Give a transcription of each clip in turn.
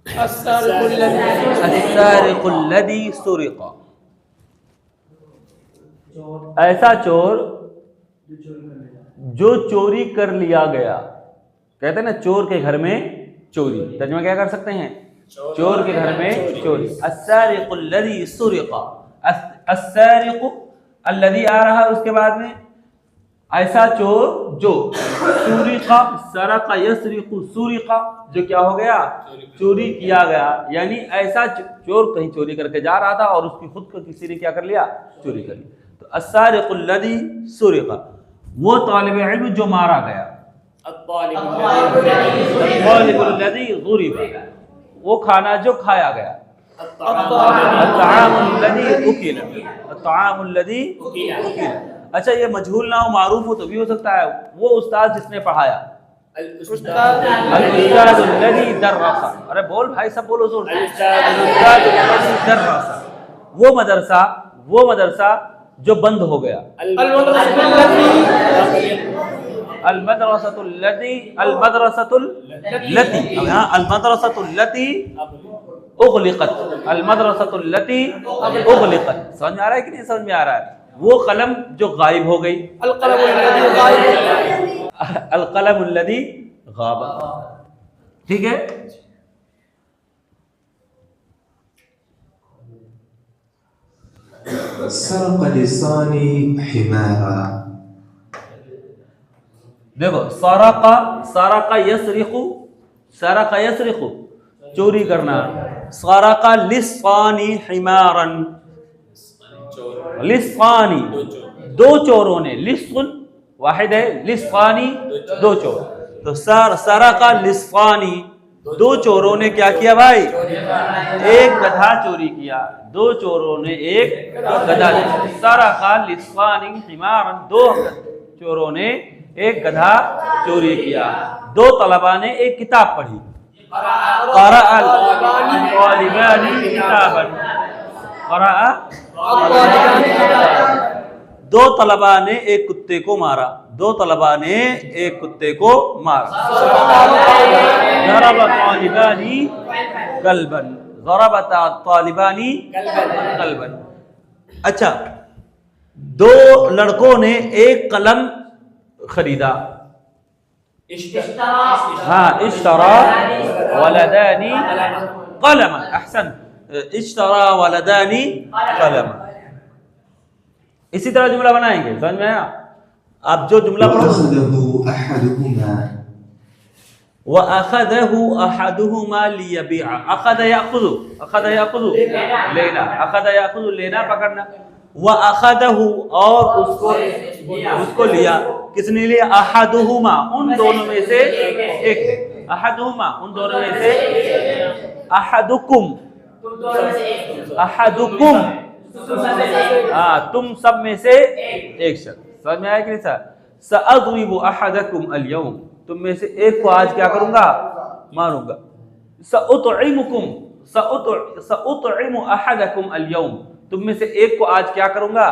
अस्सारिकुल्लज़ी सुरिक़ा, ऐसा चोर जो चोरी कर लिया गया। कहते हैं ना चोर के घर में चोरी, तर्जुमा क्या कर सकते हैं? चोर के घर में चोरी। अस्सारिकुल्लज़ी सुरिक़ा, अस्सारिकु अल्लज़ी आ रहा है उसके बाद में, ऐसा चोर जो, सुरिक़ा सरक़ा यसरिक़ु सुरिक़ा, जो क्या हो गया? चोरी किया गया। यानी ऐसा चोर कहीं चोरी करके जा रहा था और उसकी खुद को किसी ने क्या कर लिया? चोरी कर ली। तो अस्सारिकुल्लज़ी सुरिक़ा, वो तालिब इल्म जो मारा गया। अत्तालिबुल्लज़ी ज़ुरिबा, वो खाना जो खाया गया। अत्ताअमुल्लज़ी उकिला, अत्ताअमुल्लज़ी उकिला। अच्छा, ये मजहूल ना हो मारूफ हो तो भी हो सकता है। वो उस्ताद जिसने पढ़ाया, अल-उस्तादुल्लज़ी दर्रसा, अरे बोल भाई सब बोलो जोर से, अल-उस्तादुल्लज़ी दर्रसा, वो मदरसा जो बंद हो गया। अल-मदरसतुल्लती, अब यहाँ अल-मदरसतुल्लती उग़लिक़त, अल-मदरसतुल्लती उग़लिक़त। समझ में आ रहा है कि नहीं समझ में आ रहा है? वो कलम जो गायब हो गई, अल-क़लमुल्लज़ी ग़ाबा। ठीक है। सरक़ लिसानी हिमारा, देखो सरक़ा यसरिक़ु चोरी करना, सरक़ा लिसानी हिमारन, लिसानी दो चोरों ने, लिसन वाहिद है, लिसानी दो चोर। तो सरक़ा लिसानी, दो चोरों ने क्या किया भाई? एक गधा चोरी किया। दो चोरों ने एक गधा, सरक़ा लिसानी हिमारन, दो चोरों ने एक गधा चोरी किया। दो तलबा ने एक किताब पढ़ी, क़रअल तालिबानी किताबन, क़रअ, दो तलबा ने एक कुत्ते को मारा, दो तलबा ने एक कुत्ते को मारा। ज़रब तालिबानी कल्बन, ज़रब तालिबानी कल्बन। अच्छा, दो लड़कों ने एक कलम खरीदा, हाँ, इश्तरा वलदानी कलमन, अहसन, इश्तरा वलदानी कलमन। इसी तरह जुमला बनाएंगे, समझ में आया? आप जो जुमला पढ़ो, व अखदहु अहदुहुमा लियबिअ, अखद याखुदु, अखद याखुदु लेना, अखद याखुदु लेना पकड़ना, व अखदहु और उसको लिया। किसने लिया? अहदुहुमा, उन दोनों में से एक, अहदुहुमा उन दोनों में से, अहदुकुम, अहदुकुम, हाँ, तुम सब में से एक शख्स। समझ में आया कि नहीं सर? सअज़रिबु अहदकुम अल-यौम, तुम में से एक को आज क्या करूंगा? मारूंगा। सउतइमुकुम, सउतइमु अहदकुम अल-यौम, तुम में से एक को आज क्या करूंगा?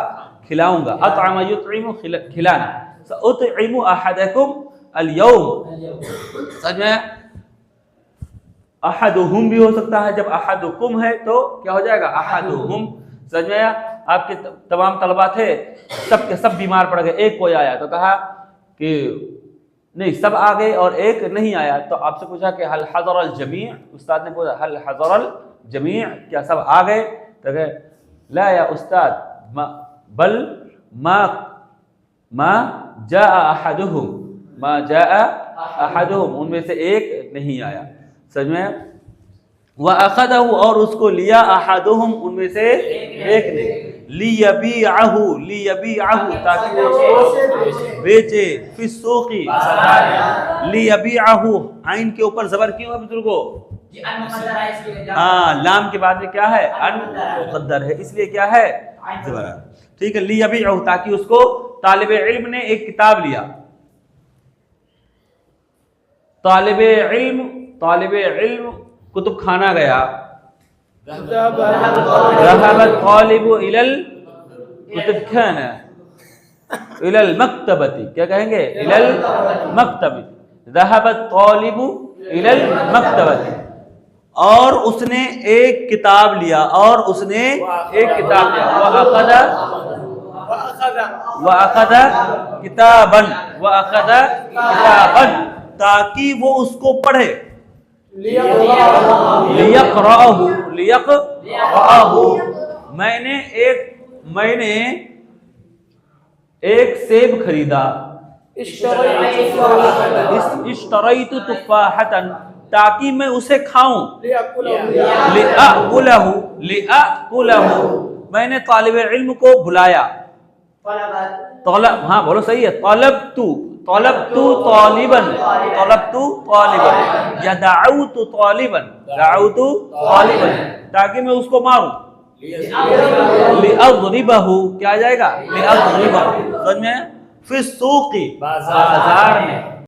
खिलाऊंगा। अतअम युतइमु, खिलाना। सउतइमु अहदकुम अल-यौम। समझ में? अहदुहुम भी हो सकता है, जब अहदुकुम है तो क्या हो जाएगा? अहदुहुम। समझ में आया? आपके तमाम तलबा थे, सब के सब बीमार पड़ गए, एक कोई आया तो कहा कि नहीं सब आ गए और एक नहीं आया, तो आपसे पूछा कि हल हज़रल जमी', उस्ताद ने पूछा हल हज़रल जमी', क्या सब आ गए? तो कहे ला या उस्ताद, बल मा जा अहदुहुम, मा जा अहदुहुम, उनमें से एक नहीं आया। समझ में? व अखदहु और उसको लिया, अहदुहुम उनमें से एक ने, लियबीअहु, लियबीअहु ताकि वो उसको बेचे, फिस्सूक़ी, लियबीअहु, आइन के ऊपर ज़बर क्यों है बुजुर्गो? हाँ, लाम के बाद में क्या है? अन मुक़द्दर है, इसलिए क्या है? ज़बर। ठीक है, लियबीअहु ताकि उसको, तालिबे इल्म ने एक किताब लिया, तालिबे इल्म कुतुब खाना गया, ज़हबत तालिबु इलल कुतुबखाना, इलल मक्तबती, क्या कहेंगे? इलल मक्तबी, ज़हबत तालिबु इलल मक्तबती, और उसने एक किताब लिया, और उसने एक किताब लिया, वअखज़ किताबन, ताकि वो उसको पढ़े, लियक़रअहु, मैंने एक सेब खरीदा, इश्तरैतु तुफ़ाहतन, ताकि मैं उसे खाऊं, लिअकुलहु, मैंने तालिब इल्म को बुलाया, तलब, हाँ बोलो सही है, तलबतु तालिबन, या दअउतु तालिबन, ताकि मैं उसको मारूं, लिअज़रिबहु, क्या आ जाएगा, लिअज़रिबहु, समझ में, फिस्सूक़ी, बाजार में।